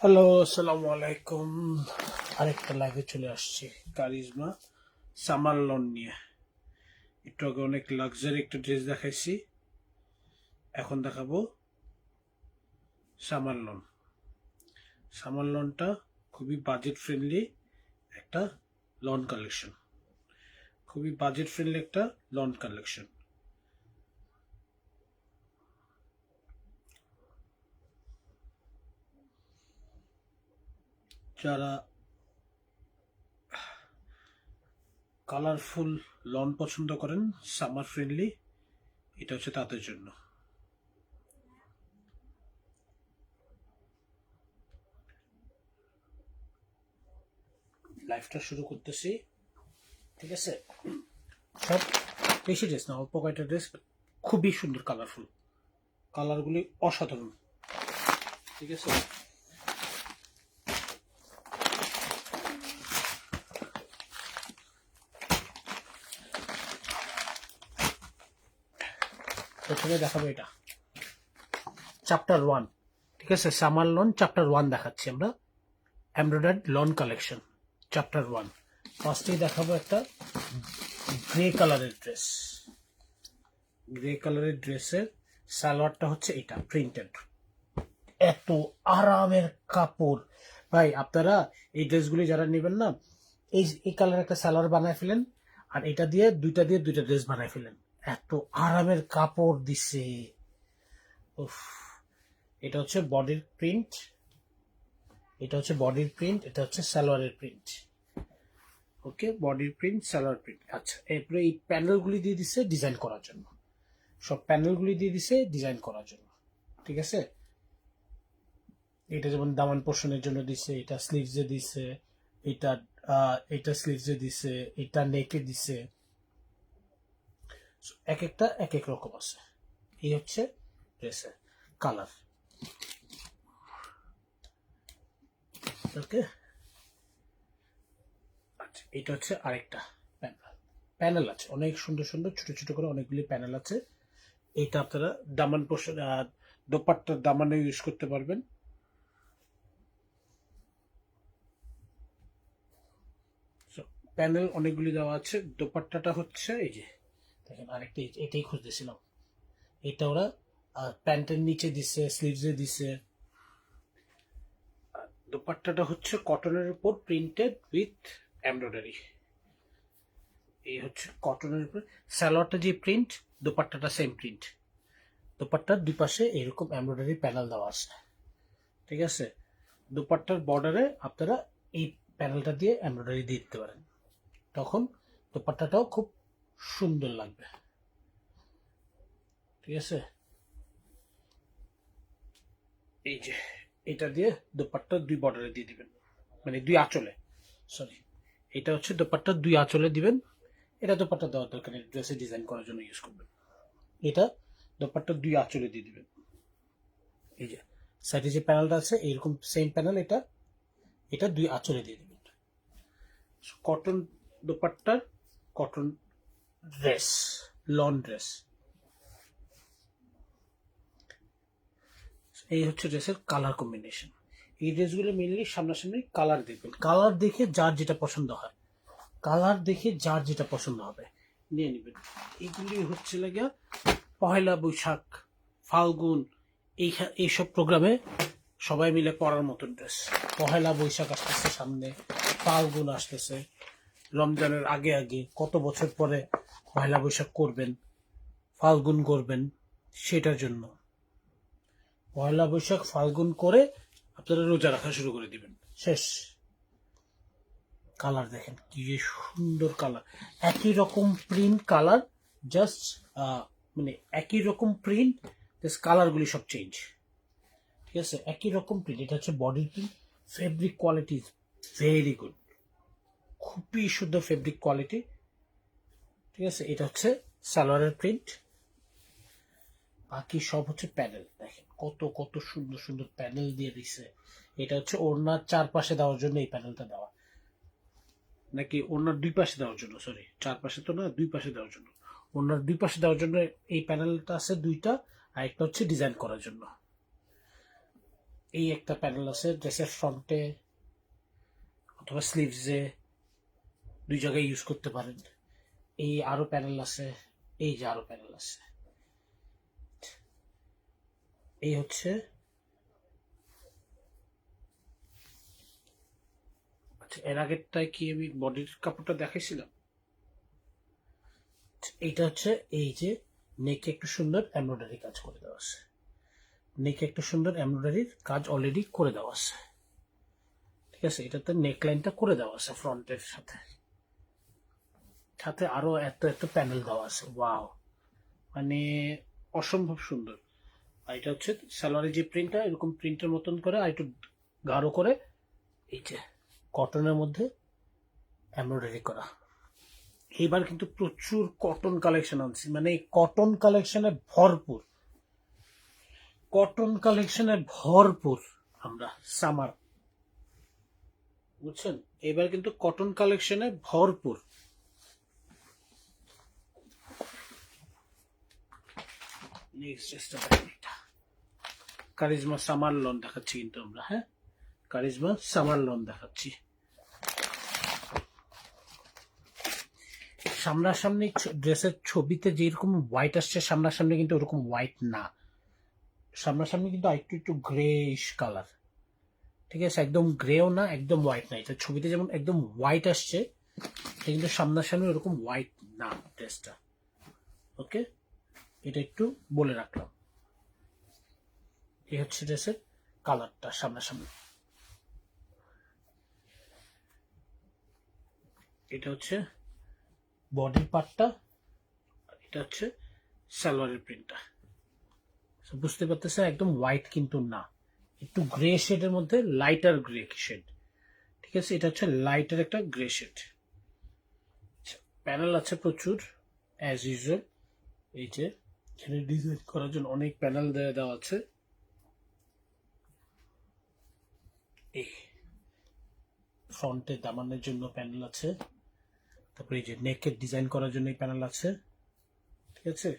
Hello, আসসালামু আলাইকুম। আরেকটা লাইভে চলে আসছি কারিজমা সামার লন নিয়ে। একটু আগে অনেক লাক্সারি একটা ড্রেস দেখাইছি, এখন দেখাবো সামার লন। সামার লনটা খুবই বাজেট ফ্রেন্ডলি একটা লন কালেকশন, খুবই বাজেট ফ্রেন্ডলি একটা লন কালেকশন। যারা কালারফুল লন পছন্দ করেন, সামার ফ্রেন্ডলি, এটা হচ্ছে তাদের জন্য। লাইভটা শুরু করতেছি, ঠিক আছে? সব বেশি ড্রেস না, অল্প কয়েকটা ড্রেস, খুবই সুন্দর, কালারফুল, কালারগুলি অসাধারণ, ঠিক আছে? প্রথমে দেখাবো এটা চ্যাপ্টার 1, ঠিক আছে? সামার লন চ্যাপ্টার 1 দেখাচ্ছি আমরা, এমব্রয়ডার্ড লন কালেকশন চ্যাপ্টার 1। ফার্স্টেই দেখাবো একটা গ্রে কালারের ড্রেস। গ্রে কালারের ড্রেসের সালোয়ারটা হচ্ছে এটা প্রিন্টেড, এত আরামের কাপড় ভাই। আপনারা এই ড্রেসগুলি যারা নেবেন না, এই কালার একটা সালোয়ার বানায় ফেলেন, আর এটা দিয়ে দুইটা ড্রেস বানায় ফেলেন, এত আরামের কাপড় দিছে। উফ, এটা হচ্ছে বডির প্রিন্ট, এটা হচ্ছে বডির প্রিন্ট, এটা হচ্ছে সালোয়ারের প্রিন্ট। ওকে, বডির প্রিন্ট, সালোয়ার প্রিন্ট। আচ্ছা, এরপরে এই প্যানেলগুলি দিয়ে দিছে ডিজাইন করার জন্য, সব প্যানেলগুলি দিয়ে দিছে ডিজাইন করার জন্য, ঠিক আছে? এটা যেমন দামান পোর্শনের জন্য দিছে, এটা স্লিভসে দিছে, এটা এটা স্লিভসে দিছে, এটা নেকে দিছে, এক একটা এক এক রকম আছে। এই হচ্ছে ড্রেসের কালার। ওকে, আচ্ছা, এটা হচ্ছে আরেকটা প্যানেল। প্যানেল আছে অনেক সুন্দর সুন্দর, ছোট ছোট করে অনেকগুলি প্যানেল আছে। এটা আপনারা দামান পোর্শন, দোপাট্টার দামানে ইউজ করতে পারবেন। প্যানেল অনেকগুলি দেওয়া আছে। দোপাট্টাটা হচ্ছে এই যে দেখেন, আরেকটা এটাই খুঁজতেছিলাম, এটা ওরা প্যান্টের নিচে দিছে, স্লিভসে দিছে। দোপাট্টাটা হচ্ছে কটনের উপর প্রিন্টেড উইথ এমব্রয়ডারি। এই হচ্ছে কটনের উপর সালোয়ারটা যে প্রিন্ট, দোপাট্টাটা সেম প্রিন্ট। দোপাট্টার দুই পাশে এরকম এমব্রয়ডারি প্যানেল দেওয়া আছে, ঠিক আছে? দোপাট্টার বর্ডারে আপনারা এই প্যানেলটা দিয়ে এমব্রয়ডারি দিয়ে দিতে পারেন, তখন দোপাট্টাটাও খুব সুন্দর লাগবে, ঠিক আছে? এই যে এটা দিয়ে দোপাট্টা দুই বর্ডারে দিয়ে দিবেন, মানে দুই আঁচলে, সরি, এটা হচ্ছে দোপাট্টা দুই আঁচলে দিবেন। এটা দোপাট্টা দেওয়ার দরকার নেই, ড্রেসে ডিজাইন করার জন্য ইউজ করবেন। এটা দোপাট্টা দুই আঁচলে দিয়ে দিবেন। এই যে সাইডে যে প্যানেলটা আছে, এইরকম সেম প্যানেল, এটা এটা দুই আঁচলে দিয়ে দিবেন। কটন দোপাট্টার কটন ড্রেস, লন ড্রেস। এই হচ্ছে ড্রেসের কালার কম্বিনেশন। এই ড্রেসগুলো মেনলি সামনাসামনি কালার দেখবেন, কালার দেখে যার যেটা পছন্দ হয়, কালার দেখে যার যেটা পছন্দ হবে নিয়ে নেবেন। এগুলি হচ্ছে লাগে পহেলা বৈশাখ, ফাল্গুন, এইসব প্রোগ্রামে সবাই মিলে পরার মতো ড্রেস। পহেলা বৈশাখ আসতেছে সামনে, ফাল্গুন আসতেছে, রমজানের আগে আগে কত বছর পরে পহেলা বৈশাখ করবেন, ফাল্গুন করবেন, সেটার জন্য পয়লা বৈশাখ ফাল্গুন করে আপনারা রোজা রাখা শুরু করে দিবেন, শেষ। কালার দেখেন কি সুন্দর কালার, একই রকম প্রিন্ট, কালার জাস্ট মানে একই রকম প্রিন্ট, জাস্ট কালারগুলি সব চেঞ্জ, ঠিক আছে? একই রকম প্রিন্ট। এটা হচ্ছে body print, fabric quality very good, খুবই শুদ্ধ ফেব্রিক কোয়ালিটি, ঠিক আছে? এটা হচ্ছে সালোয়ারের প্রিন্ট, বাকি সব হচ্ছে প্যানেল। দেখেন কত কত সুন্দর সুন্দর প্যানেল দিয়ে দিছে। এটা হচ্ছে ওড়নার চারপাশে দেওয়ার জন্য এই প্যানেলটা দেওয়া, নাকি ওড়নার দুই পাশে দেওয়ার জন্য, সরি, চারপাশে তো না, দুই পাশে দেওয়ার জন্য। ওড়নার দুই পাশে দেওয়ার জন্য এই প্যানেলটা আছে দুইটা, আর একটা হচ্ছে ডিজাইন করার জন্য। এই একটা প্যানেল আছে ড্রেসের ফ্রন্টে অথবা স্লিভসে, দুই জায়গায় ইউজ করতে পারেন। এই আরো প্যানেল আছে, এই যে আরো প্যানেল আছে। এই হচ্ছে আচ্ছা, এর আগেরটায় কি আমি বডির কাপড়টা দেখাইছিলাম? এইটা হচ্ছে এই যে নেকে একটু সুন্দর এমব্রয়ডারি কাজ করে দেওয়া আছে, নেকে একটু সুন্দর এমব্রয়ডারির কাজ অলরেডি করে দেওয়া আছে। ঠিক আছে, এটাতে নেক লাইনটা করে দেওয়া আছে ফ্রন্টের সাথে, সাথে আরো এত এত প্যানেল দেওয়া আছে। ওয়াও, মানে অসম্ভব সুন্দর। আর এটা হচ্ছে সালোয়ারের যে প্রিন্টটা এরকম প্রিন্টের মতন করে আর একটু গাঢ় করে এই যে কটনের মধ্যে এমব্রয়ডারি করা। এবার কিন্তু প্রচুর কটন কালেকশন আনছি, মানে এই কটন কালেকশনে ভরপুর, কটন কালেকশনে ভরপুর আমরা সামার, বুঝছেন? এবার কিন্তু কটন কালেকশনে ভরপুর। কারিজমা সামার লন দেখাচ্ছি কিন্তু আমরা, হ্যাঁ কারিজমা সামার লন দেখাচ্ছি। সামনাসামনি ড্রেসের ছবিতে যেরকম হোয়াইট আসছে সামনাসামনি কিন্তু ওরকম হোয়াইট না, সামনাসামনি কিন্তু একটু একটু গ্রেইশ কালার। ঠিক আছে, একদম গ্রেও না একদম হোয়াইট না। এটা ছবিতে যেমন একদম হোয়াইট আসছে, এটা কিন্তু সামনাসামনি ওরকম হোয়াইট না ড্রেসটা। ওকে, এটা একটু বলে রাখলাম। এই হচ্ছে ড্রেসের কালারটা সামনাসামনি। এটা হচ্ছে বডির পার্টটা, এটা হচ্ছে সালোয়ারের প্রিন্টটা। বুঝতে পারতেছেন একদম হোয়াইট কিন্তু না, একটু গ্রে শেডের মধ্যে লাইটার গ্রে শেড। ঠিক আছে, এটা হচ্ছে লাইটার একটা গ্রে শেড। প্যানেল আছে প্রচুর অ্যাজ ইউজুয়াল। এই যে এখানে ডিজাইন করার জন্য অনেক প্যানেল দেওয়া আছে। এই ফ্রন্টে দামানের জন্য প্যানেল আছে, তারপরে এই যে নেকের ডিজাইন করার জন্য প্যানেল আছে। ঠিক আছে,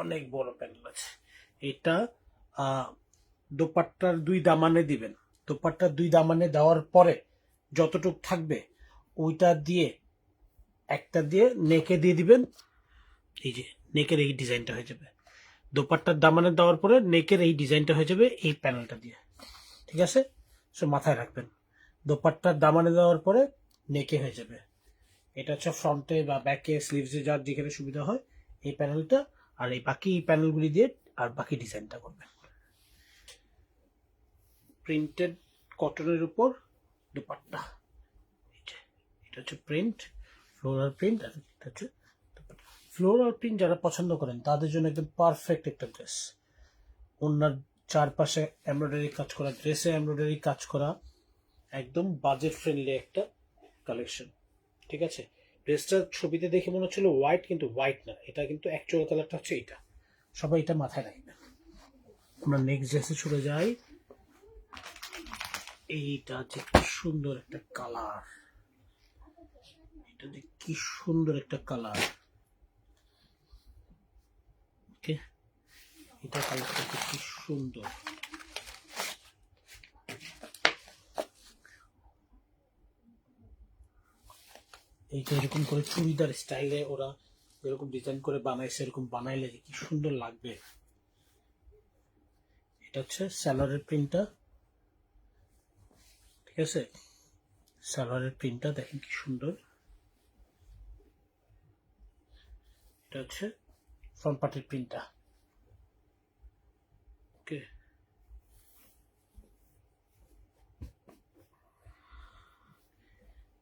অনেক বড় প্যানেল আছে। এটা দোপাট্টার দুই দামানে দিবেন, দোপাট্টার দুই দামানে দেওয়ার পরে যতটুক থাকবে ওইটা দিয়ে একটা দিয়ে নেকে দিয়ে দিবেন। এই যে নেকের এই ডিজাইনটা হয়ে যাবে, দোপাট্টার দামানে দেওয়ার পরে নেকের এই ডিজাইনটা হয়ে যাবে এই প্যানেলটা দিয়ে। ঠিক আছে, সো মাথায় রাখবেন দোপাট্টার দামানে দেওয়ার পরে নেকে হয়ে যাবে। এটা হচ্ছে ফ্রন্টে বা ব্যাকে স্লিভসে যার যেখানে সুবিধা হয় এই প্যানেলটা, আর এই বাকি প্যানেলগুলি দিয়ে আর বাকি ডিজাইনটা করবেন। প্রিন্টেড কটনের উপর দোপাট্টা, এটা হচ্ছে প্রিন্ট, ফ্লোরাল প্রিন্ট। আর এটা হচ্ছে ফ্লোরাল প্রিন্ট যারা পছন্দ করেন তাদের জন্য একদম পারফেক্ট একটা ড্রেস। ওনার চারপাশে এমব্রয়ডারি কাজ করা, ড্রেসে এমব্রয়ডারি কাজ করা, একদম বাজেট ফ্রেন্ডলি একটা কালেকশন। ঠিক আছে, ড্রেসটার ছবিতে দেখে মনে হচ্ছিল হোয়াইট, কিন্তু হোয়াইট না, এটা কিন্তু অ্যাকচুয়াল কালারটা হচ্ছে এটা। সবাই এটা মাথায় রাখবেন। আমরা নেক্সট ড্রেসে চলে যাই। এইটা যে কি সুন্দর একটা কালার, এটা যে কি সুন্দর একটা কালার। ওকে, এটা কালারটা কি সুন্দর। এইটা এরকম করে চুড়িদার স্টাইলে ওরা এরকম ডিজাইন করে বানাইছে, এরকম বানাইলে কি সুন্দর লাগবে। এটা হচ্ছে সালোয়ারের প্রিন্টটা। ঠিক আছে, সালোয়ারের প্রিন্টটা দেখেন কি সুন্দর। এটা হচ্ছে ফ্রন্ট পার্টের প্রিন্টটা। ওকে,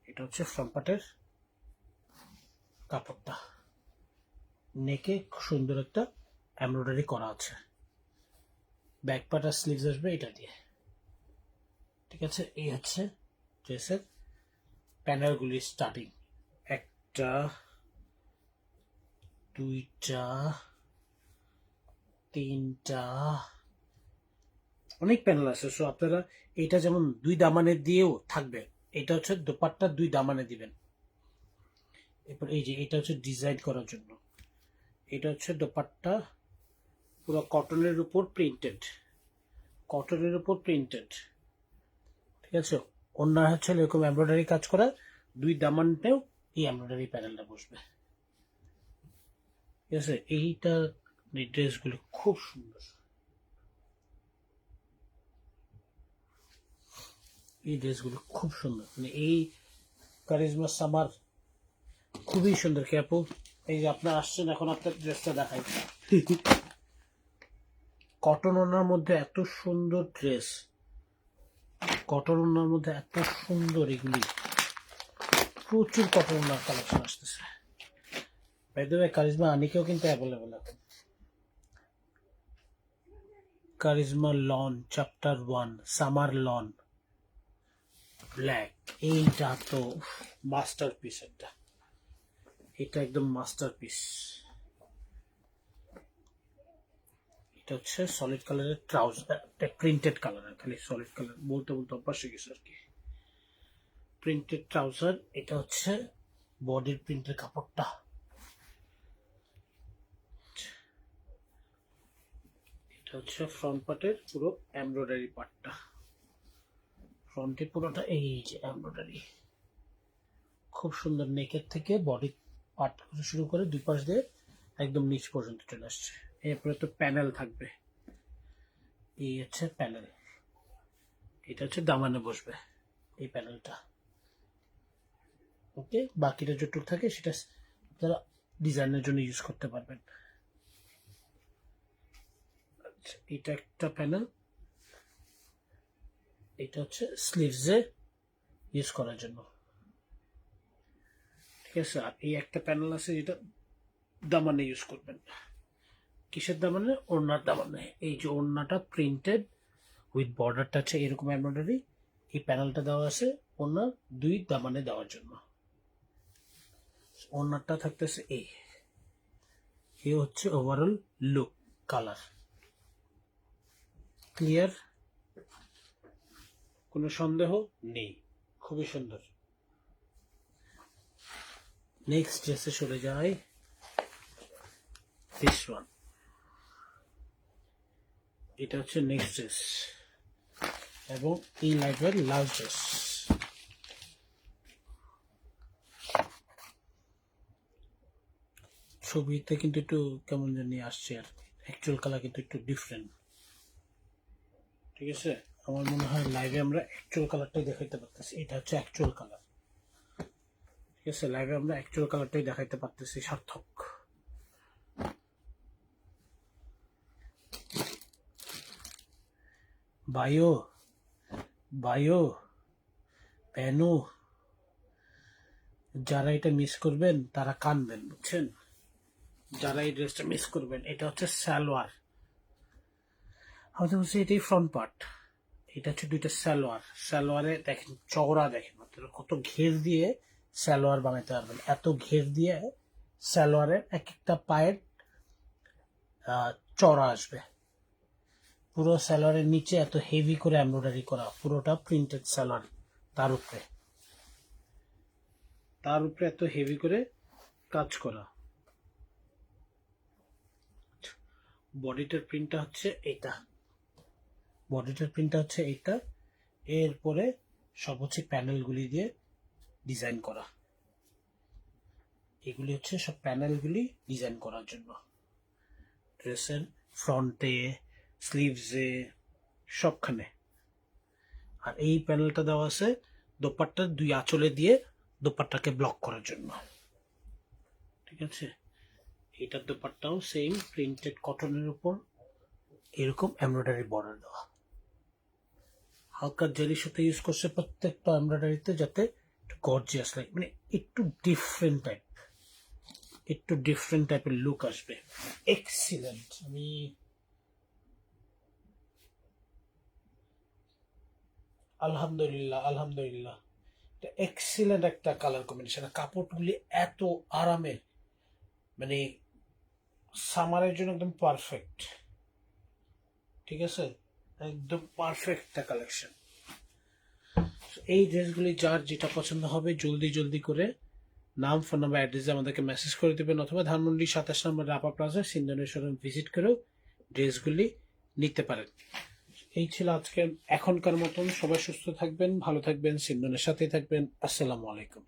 এটা হচ্ছে ফ্রন্ট পার্টের কাপড়টা, নেকে সুন্দর একটা এমব্রয়ডারি করা আছে, ব্যাক পার্ট আর স্লিভস আসবে এটা দিয়ে। ঠিক আছে, এই হচ্ছে ড্রেসের প্যানেলগুলি স্টার্টিং। একটা, দুইটা, তিনটা, অনেক প্যানেল আছে। সো আপনারা এটা যেমন দুই দামানে দিয়েও থাকবে, এটা হচ্ছে দোপাট্টা দুই দামানে দিবেন। এরপর এই যে এটা হচ্ছে ডিজাইন করার জন্য, এটা হচ্ছে দোপাট্টা, পুরো কটনের উপর প্রিন্টেড, ঠিক আছে। অন্য হচ্ছে এরকম এমব্রয়ডারি কাজ করা, দুই দামানতেও এই এমব্রয়ডারি প্যানেলটা বসবে, ঠিক আছে। এইটা ড্রেসগুলো খুব সুন্দর, এই ড্রেসগুলো খুব সুন্দর, মানে এই কারিজমা সামার খুবই সুন্দর। কে আপু, এই যে আপনার আসছেন, এখন আপনার ড্রেসটা দেখাই। কটন ওনার মধ্যে এত সুন্দর ড্রেস, কটন ওনার মধ্যে এত সুন্দর, এগুলি প্রচুর কটন ওনার কালেকশন আসতেছে। বাই দ্য ওয়ে, কারিজমা আনিকেও কিন্তু অ্যাভেলেবল এখন। Charizma lawn chapter 1 summer lawn black, এইটা তো মাস্টারপিস একটা, এটা একদম মাস্টারপিস। এটা হচ্ছে সলিড কালারের ট্রাউজার, প্রিন্টেড কালারের, খালি সলিড কালার বলতে বলতে অভ্যাস হয়ে গেছে আর কি। প্রিন্টেড ট্রাউজার, এটা হচ্ছে বডির প্রিন্টের কাপড়টা, এটা হচ্ছে ফ্রন্ট পার্টের পুরো এমব্রয়ডারি পার্টটা, ফ্রন্টে পুরোটা এই যে এমব্রয়ডারি, খুব সুন্দর। নেকের থেকে বডি পার্ট শুরু করে দুই পাশ দিয়ে একদম নিচ পর্যন্ত চলে আসছে। এরপরে তো প্যানেল থাকবে, এই হচ্ছে প্যানেল, এটা হচ্ছে দামানে বসবে এই প্যানেলটা, ওকে। বাকিটা যেটুকু থাকে সেটা আপনারা ডিজাইনের জন্য ইউজ করতে পারবেন। আচ্ছা, এটা একটা প্যানেল, এটা হচ্ছে স্লিভসে ইউজ করার জন্য, ঠিক আছে। আর এই একটা প্যানেল আছে যেটা দামানে ইউজ করবেন। কিসের দামানে? ওড়নার দামানে। এই যে ওড়নাটা প্রিন্টেড উইথ বর্ডারটা আছে এরকম এমব্রয়ডারি, এই প্যানেলটা দেওয়া আছে ওড়নার দুই দামানে দেওয়ার জন্য। ওড়নাটা থাকতেছে এই হচ্ছে ওভারঅল লুক, কালার ক্লিয়ার, কোনো সন্দেহ নেই, খুবই সুন্দর। নেক্সট ড্রেসে চলে যাই, দিস ওয়ান, এটা হচ্ছে নেক্সট ড্রেস এবং এই লাইভের লাস্ট ড্রেস। ছবিতে কিন্তু একটু কেমন জানি আসছে, আর অ্যাকচুয়াল কালার কিন্তু একটু ডিফারেন্ট, ঠিক আছে। আমার মনে হয় লাইভে আমরা অ্যাকচুয়াল কালারটাই দেখাইতে পারতেছি, এটা হচ্ছে অ্যাকচুয়াল কালার, ঠিক আছে। লাইভে আমরা অ্যাকচুয়াল কালারটাই দেখাইতে পারতেছি, সার্থক। বায়ো প্যানো, যারা এটা মিস করবেন তারা কানবেন, বুঝছেন। যারা এই ড্রেসটা মিস করবেন, এটা হচ্ছে সালোয়ার, হয়তো বলছি এটাই ফ্রন্ট পার্ট, এটা হচ্ছে দুইটা সালোয়ার। সালোয়ারে দেখেন চওড়া, দেখেন কত ঘের দিয়ে সালোয়ার বানাইতে পারবেন, এত ঘের দিয়ে সালোয়ারের এক একটা পায়ের চওড়া আসবে। পুরো সালোয়ারের নিচে এত হেভি করে এমব্রয়ডারি করা, পুরোটা প্রিন্টেড সালোয়ার, তার উপরে এত হেভি করে কাজ করা। বডিটার প্রিন্টটা হচ্ছে এইটা, এরপরে সব হচ্ছে প্যানেলগুলি দিয়ে ডিজাইন করা, এগুলি হচ্ছে সব প্যানেলগুলি ডিজাইন করার জন্য ড্রেসের ফ্রন্টে, স্লিভসে, সবখানে। আর এই প্যানেলটা দেওয়া আছে দোপাট্টার দুই আঁচলে দিয়ে দোপাট্টাকে ব্লক করার জন্য, ঠিক আছে। এটার দোপাট্টাও সেম প্রিন্টেড কটনের উপর এরকম এমব্রয়ডারি বর্ডার দেওয়া, হালকা জেলি সুতো ইউজ করছে প্রত্যেকটা এমব্রয়ডারিতে, যাতে একটু গর্জিয়াস লাগে, মানে একটু ডিফারেন্ট টাইপের লুক আসবে। এক্সিলেন্ট, আমি আলহামদুলিল্লাহ এক্সিলেন্ট একটা কালার কম্বিনেশন। কাপড়গুলি এত আরামের, মানে সামারের জন্য একদম পারফেক্ট, ঠিক আছে, একদম পারফেক্ট একটা কালেকশন। এই ড্রেসগুলি যার যেটা পছন্দ হবে জলদি করে নাম, ফোন নাম্বার, অ্যাড্রেস আমাদেরকে মেসেজ করে দেবেন, অথবা ধানমন্ডি 27 নম্বর রাপা প্লাজা সিন্ধনের শোরুম ভিজিট করেও ড্রেসগুলি নিতে পারেন। এই ছিল আজকে এখনকার মতন। সবাই সুস্থ থাকবেন, ভালো থাকবেন, সিন্ধনের সাথেই থাকবেন। আসসালামু আলাইকুম।